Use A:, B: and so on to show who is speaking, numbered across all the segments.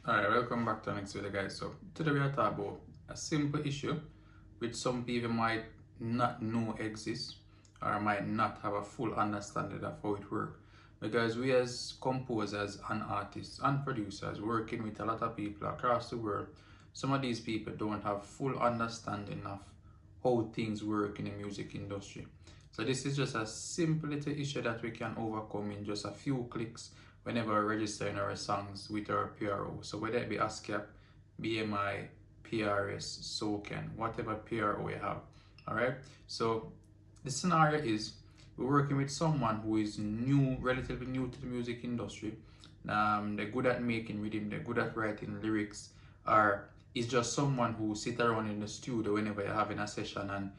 A: Alright, welcome back to the next video, guys. So today we are talking about a simple issue which some people might not know exists or might not have a full understanding of how it works. Because we as composers and artists and producers working with a lot of people across the world, some of these people don't have full understanding of how things work in the music industry. So this is just a simple little issue that we can overcome in just a few clicks whenever we're registering our songs with our PRO. So whether it be ASCAP, BMI, PRS, SOCAN, whatever PRO you have. Alright, so the scenario is we're working with someone who is new, relatively new to the music industry. They're good at making rhythm, they're good at writing lyrics, or it's just someone who sit around in the studio whenever you're having a session and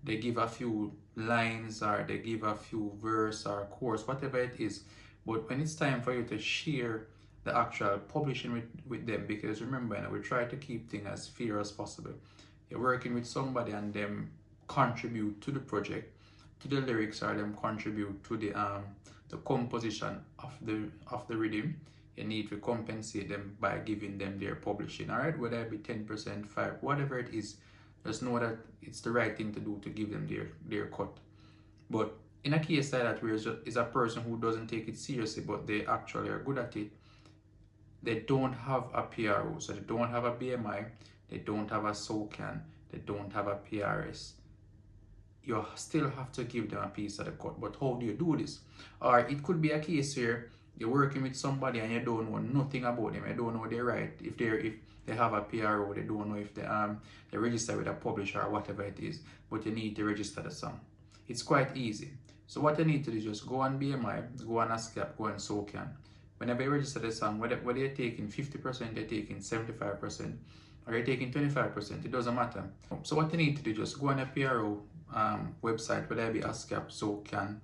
A: they give a few lines or they give a few verse or chorus, whatever it is. But when it's time for you to share the actual publishing with them, because remember, we try to keep things as fair as possible. You're working with somebody and them contribute to the project, to the lyrics, or them contribute to the composition of the rhythm. You need to compensate them by giving them their publishing. All right, whether it be 10%, 5, whatever it is, just know that it's the right thing to do to give them their cut. But in a case like that where it's a person who doesn't take it seriously but they actually are good at it, they don't have a PRO, so they don't have a BMI, they don't have a SOCAN, they don't have a PRS. You still have to give them a piece of the cut. But how do you do this? Or it could be a case where you're working with somebody and you don't know nothing about them, you don't know they write, if they have a PRO, they don't know if they register with a publisher or whatever it is, but you need to register the song. It's quite easy. So what you need to do is just go on BMI, go on ASCAP, go on SOCAN. Whenever you register the song, whether you're taking 50%, you're taking 75%, or you're taking 25%, it doesn't matter. So what you need to do is just go on a PRO website, whether it be ASCAP, SOCAN,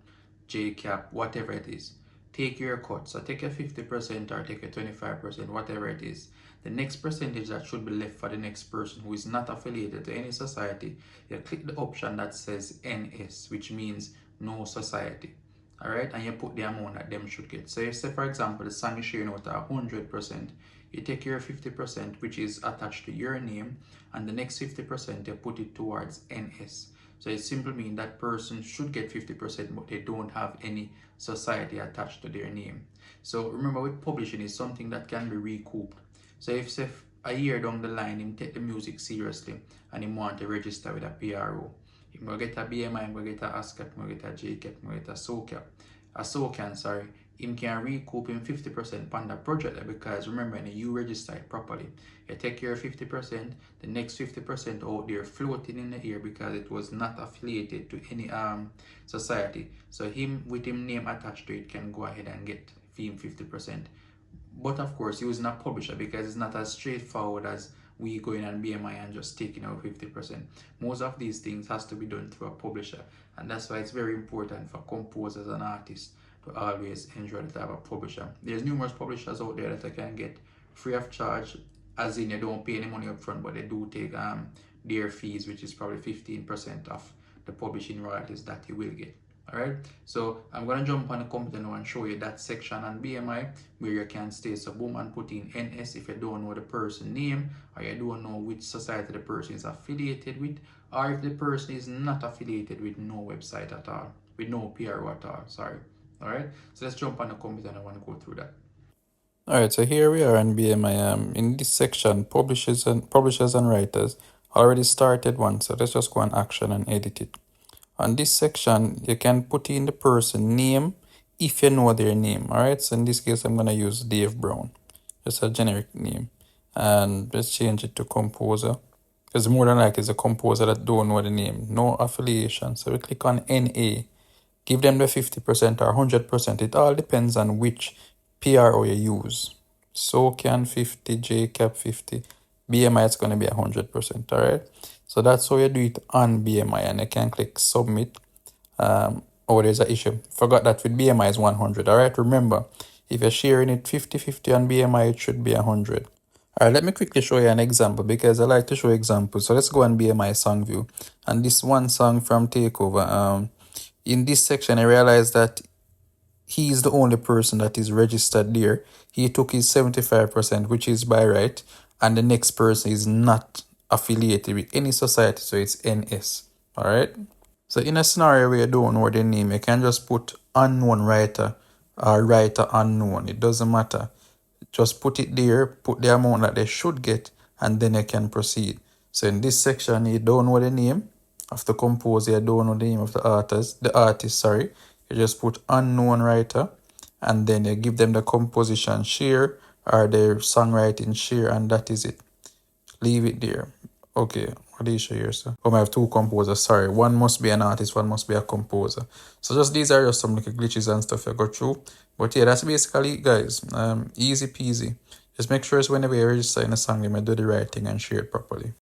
A: JCAP, whatever it is. Take your cut. So take a 50% or take a 25%, whatever it is. The next percentage that should be left for the next person who is not affiliated to any society, you click the option that says NS, which means no society. Alright, and you put the amount that them should get. So you say, for example, the song is sharing out at 100%. You take your 50%, which is attached to your name, and the next 50% you put it towards NS. So it simply means that person should get 50%, but they don't have any society attached to their name. So remember, with publishing is something that can be recouped. So if say a year down the line, him take the music seriously and him want to register with a PRO, him go get a BMI, him go get a ASCAP, him go get a JCAP, him go get a SOCAN, sorry, him can recoup him 50% on the project because remember, you register it properly. You take your 50%, the next 50% out there floating in the air because it was not affiliated to any society. So him with him name attached to it can go ahead and get him 50%. But of course, using a publisher because it's not as straightforward as we going on BMI and just taking out 50%. Most of these things has to be done through a publisher, and that's why it's very important for composers and artists to always ensure that they have a publisher. There's numerous publishers out there that they can get free of charge, as in you don't pay any money up front, but they do take their fees, which is probably 15% of the publishing royalties that you will get. Alright, so I'm gonna jump on the computer now and show you that section on BMI where you can stay. So boom, and put in NS if you don't know the person name or you don't know which society the person is affiliated with, or if the person is not affiliated with no website at all, with no PRO at all, sorry. Alright, so let's jump on the computer and I want to go through that.
B: Alright, so here we are on BMI. In this section, publishers and writers already started one, so let's just go on action and edit it. On this section, you can put in the person name if you know their name. Alright, so in this case, I'm gonna use Dave Brown, just a generic name, and let's change it to composer, because more than likely it's a composer that don't know the name, no affiliation. So we click on NA, give them the 50% or 100%. It all depends on which PRO you use. SOCAN 50, JCAP 50, BMI is going to be 100%, alright? So that's how you do it on BMI, and you can click submit. Oh, there's an issue. Forgot that with BMI is 100, alright? Remember, if you're sharing it 50-50 on BMI, it should be 100. Alright, let me quickly show you an example because I like to show examples. So let's go on BMI song view. And this one song from Takeover, in this section, I realized that he is the only person that is registered there. He took his 75%, which is by right, and the next person is not affiliated with any society, so it's NS. All right. So in a scenario where you don't know the name, you can just put unknown writer or writer unknown. It doesn't matter. Just put it there, put the amount that they should get, and then you can proceed. So in this section, you don't know the name of the composer, you don't know the name of the artist, sorry. You just put unknown writer, and then you give them the composition share or their songwriting share, and that is it. Leave it there. Okay, what do you show here, sir? Oh, I have two composers, sorry. One must be an artist, one must be a composer. So just these are just some little glitches and stuff you go through. But yeah, that's basically it, guys. Easy peasy. Just make sure it's whenever you register in a song, you may do the right thing and share it properly.